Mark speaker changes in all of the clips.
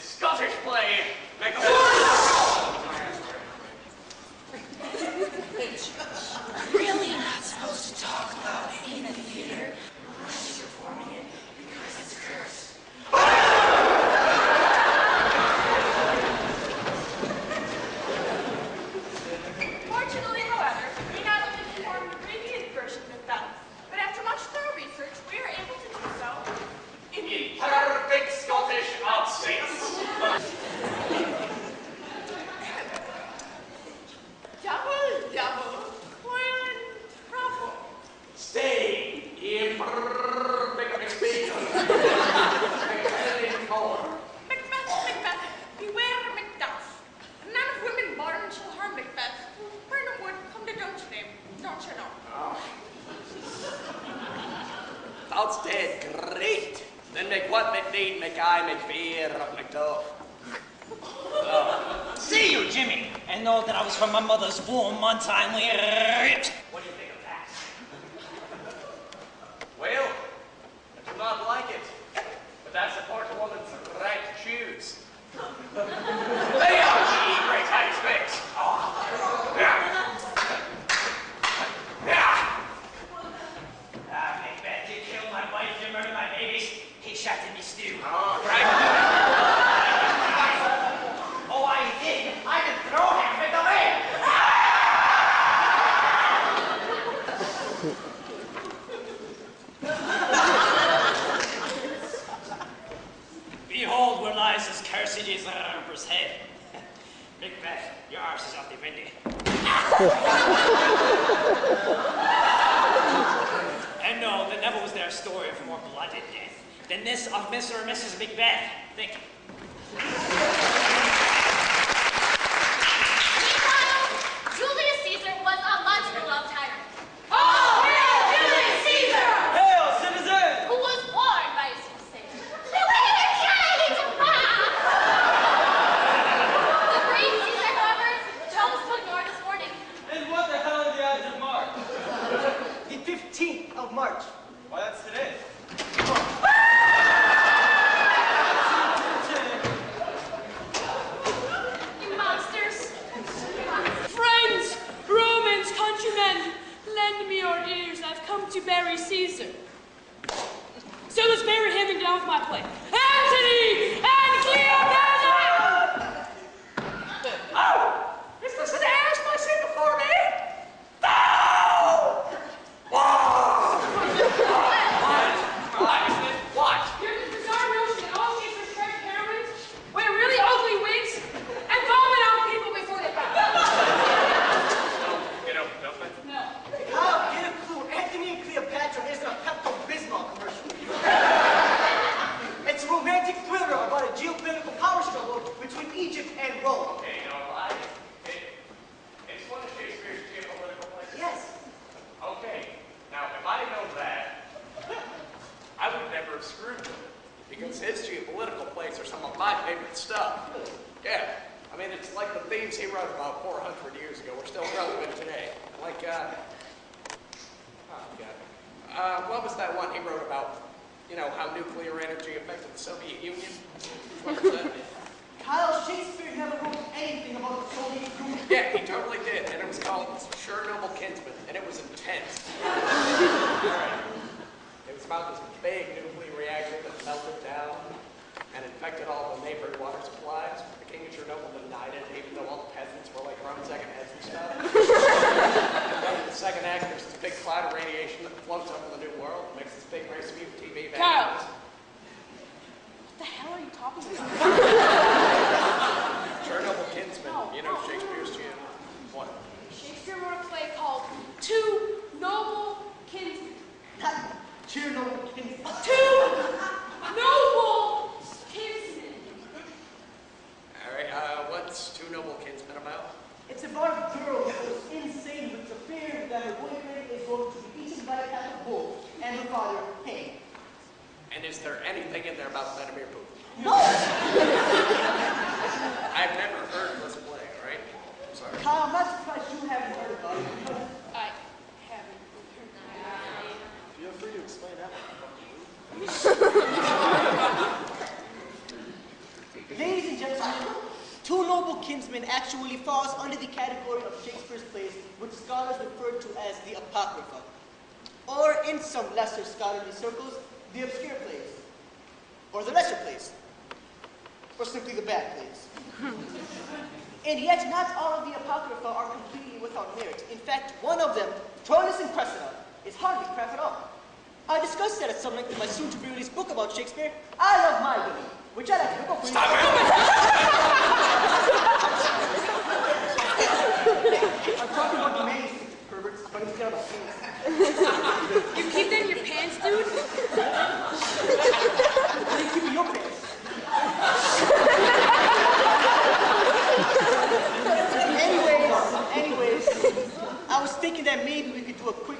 Speaker 1: Scottish play, Macbeth.
Speaker 2: Really not supposed to talk about it in the theater. We're just performing it because it's cursed.
Speaker 3: Fortunately, however, we not only performed the previous version of Macbeth, but after much thorough research, we are able to do so
Speaker 1: In perfect Scottish accent.
Speaker 3: double, coil and trouble.
Speaker 1: Stay in perfect speaker.
Speaker 3: Macbeth, beware Macduff. None of women born shall harm Macbeth. Burnham would come to don't you name, don't you know?
Speaker 1: Oh. That's dead, great. Then make what make need, make I, make fear, Macduff.
Speaker 4: See you, Jimmy, and know that I was from my mother's womb untimely ripped.
Speaker 1: What do you think of that? Well, I do not like it, but that supports a woman's right to choose. They are she great high respects. Oh. Yeah. Yeah.
Speaker 4: Macbeth, you killed my wife, you murdered my babies. He shot in me stew.
Speaker 1: All right.
Speaker 4: Oh, I did. I can throw him with the way. Behold where lies this cursed usurper's head. Macbeth, your arse is off the windy. And no, there never was there a story of more blood and death than this of Mr. and Mrs. Macbeth. Think.
Speaker 5: Meanwhile, Julius Caesar was a much beloved tyrant.
Speaker 3: Oh, hail Julius Caesar!
Speaker 4: Hail, citizen!
Speaker 5: Who was born by a soothsayer. The brave Caesar, however, chose to ignore this warning.
Speaker 6: And what the hell are the odds of March?
Speaker 7: The 15th of March.
Speaker 6: Why, that's today.
Speaker 3: You monsters! Friends, Romans, countrymen, lend me your ears. I've come to bury Caesar. So let's bury him and get off my plate. Antony and Cleopatra!
Speaker 1: Oh! Is this an ass my sin before me? No! Whoa! What?
Speaker 3: Here's this bizarre notion that all Caesar's tragic heroines wear really ugly wigs and vomit on people before they die.
Speaker 1: You know, nothing.
Speaker 3: No.
Speaker 7: Kyle, get a clue. Anthony and Cleopatra isn't a Pepto-Bismol commercial. It's a romantic thriller about a geopolitical power struggle between Egypt and Rome.
Speaker 1: Okay, no, it's one of Shakespeare's geopolitical places.
Speaker 7: Yes.
Speaker 1: Okay, now if I know that, I would never have screwed him, because his geopolitical plays are some of my favorite stuff. Yeah, I mean, it's like the themes he wrote about 400 years ago are still relevant today. Like, what was that one he wrote about? You know, how nuclear energy affected the Soviet Union? What was that?
Speaker 7: Kyle, Shakespeare never wrote anything about the Soviet Union.
Speaker 1: Yeah, he totally did, and it was called Sure Noble Kinsman, and it was intense. All right. It was about this big nuclear reactor that melted down and infected all the neighboring water supplies. The king of Chernobyl denied it, even though all the peasants were like growing second heads and stuff. And then in the second act, there's this big cloud of radiation that floats over the new world and makes this big race of TV
Speaker 3: Kyle.
Speaker 1: values.
Speaker 3: What the hell are you talking about?
Speaker 1: Chernobyl Kinsman,
Speaker 3: No.
Speaker 1: you know Shakespeare's gem. What?
Speaker 3: Shakespeare wrote a play called Two Noble Kinsmen.
Speaker 7: Not Chernobyl Kinsman.
Speaker 3: Two Noble Kinsmen.
Speaker 1: All right, what's Two Noble Kinsmen about?
Speaker 7: It's about a girl who goes insane with the fear that her boyfriend is going to be eaten by a pack of wolves and her father hanged.
Speaker 1: And is there anything in there about Vladimir Putin?
Speaker 7: No!
Speaker 1: I've never heard of this play, all right? I'm sorry.
Speaker 7: Kyle, I'm not surprised you haven't heard about it because
Speaker 3: I haven't heard.
Speaker 7: feel free to explain that one. Ladies Kinsman actually falls under the category of Shakespeare's plays, which scholars refer to as the Apocrypha, or in some lesser scholarly circles, the obscure plays, or the lesser plays, or simply the bad plays. And yet, not all of the Apocrypha are completely without merit. In fact, one of them, Julius and Cressida, is hardly crap at all. I discussed that at some length in my soon-to-be-released book about Shakespeare, I Love My Willie, which I like to look over.
Speaker 1: Stop it!
Speaker 7: I'm talking about the manuscript, perverts, but instead of penis.
Speaker 3: You keep that in your pants, dude?
Speaker 7: What do you keep in your pants? Anyways, I was thinking that maybe we could do a quick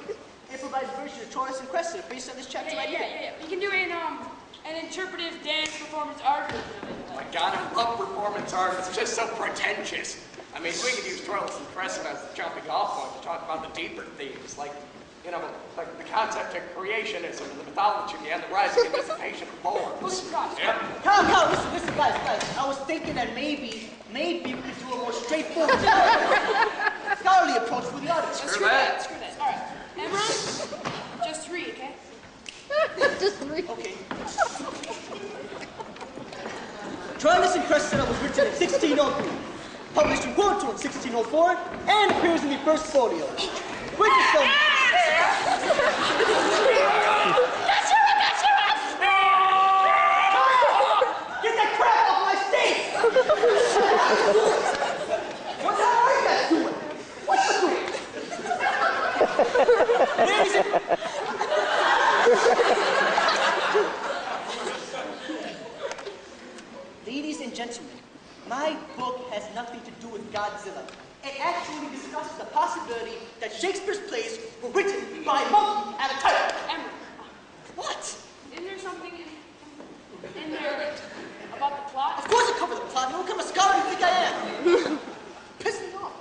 Speaker 7: improvised version of Julius and Cressida based on this chapter right here.
Speaker 3: Yeah. We can do an interpretive dance performance art version of it.
Speaker 1: Oh my God, I love performance art. It's just so pretentious. I mean, we could use Julius and Cressida as the jumping off point to talk about the deeper themes, like, you know, like the concept of creationism and the mythology and the rising and dissipation of forms. Yeah.
Speaker 7: Come, listen, guys. I was thinking that maybe we could do a more straightforward scholarly approach with the audience.
Speaker 1: Screw that.
Speaker 3: Screw that. All right. Emron, just read, okay?
Speaker 7: Okay. Julius and Cressida was written in 1603, published in Quarto in 1604, and appears in the first folio. Which is some... Get that crap off my stage! What the hell are you guys doing? What's the Ladies and... Ladies and gentlemen, my book has nothing to do with Godzilla. It actually discusses the possibility that Shakespeare's plays were written by a monkey at a time.
Speaker 3: Emron,
Speaker 7: What?
Speaker 3: isn't there something in there about the plot?
Speaker 7: Of course I cover the plot. You know what kind of scholar you think I am? Piss me off.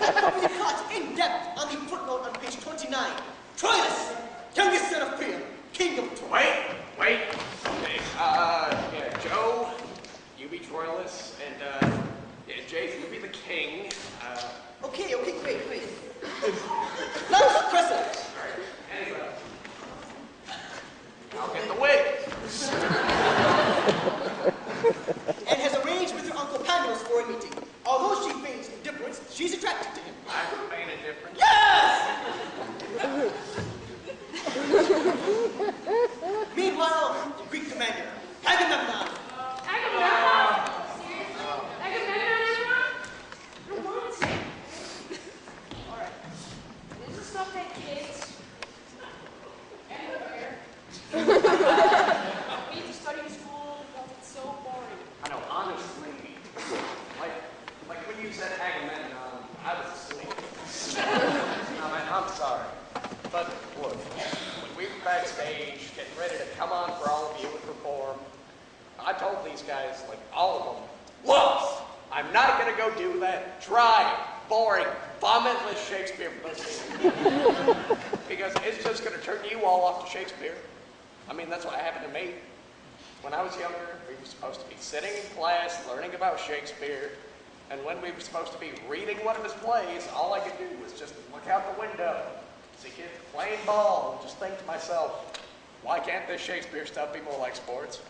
Speaker 7: I cover the plot in depth on the footnote on page 29. Troilus, youngest son of Priam, king of Troy.
Speaker 1: Wait. Okay, yeah, Joe, you be Troilus, and, yeah, Jake, you be the king.
Speaker 7: Okay, great. Now, Cressida.
Speaker 1: Anyway, I'll get the wig.
Speaker 7: And has arranged with her uncle Panos for a meeting. Although she feigns indifference, she's attracted to him.
Speaker 1: I remain indifferent.
Speaker 7: Yes! Meanwhile, the Greek commander, Agamemnon.
Speaker 3: Agamemnon, everyone? What? All right. This is stuff that kids everywhere need to study in school because it's so boring.
Speaker 1: I know, honestly, like when you said Agamemnon, I was asleep. No, man, I'm sorry. But look, when we were backstage, getting ready to come on for all of you and perform, I told these guys, like all of them, look, I'm not going to go do that dry, boring, vomitless Shakespeare for those people. Because it's just going to turn you all off to Shakespeare. I mean, that's what happened to me. When I was younger, we were supposed to be sitting in class, learning about Shakespeare, and when we were supposed to be reading one of his plays, all I could do was just look out the window, see kids playing ball, and just think to myself, why can't this Shakespeare stuff be more like sports?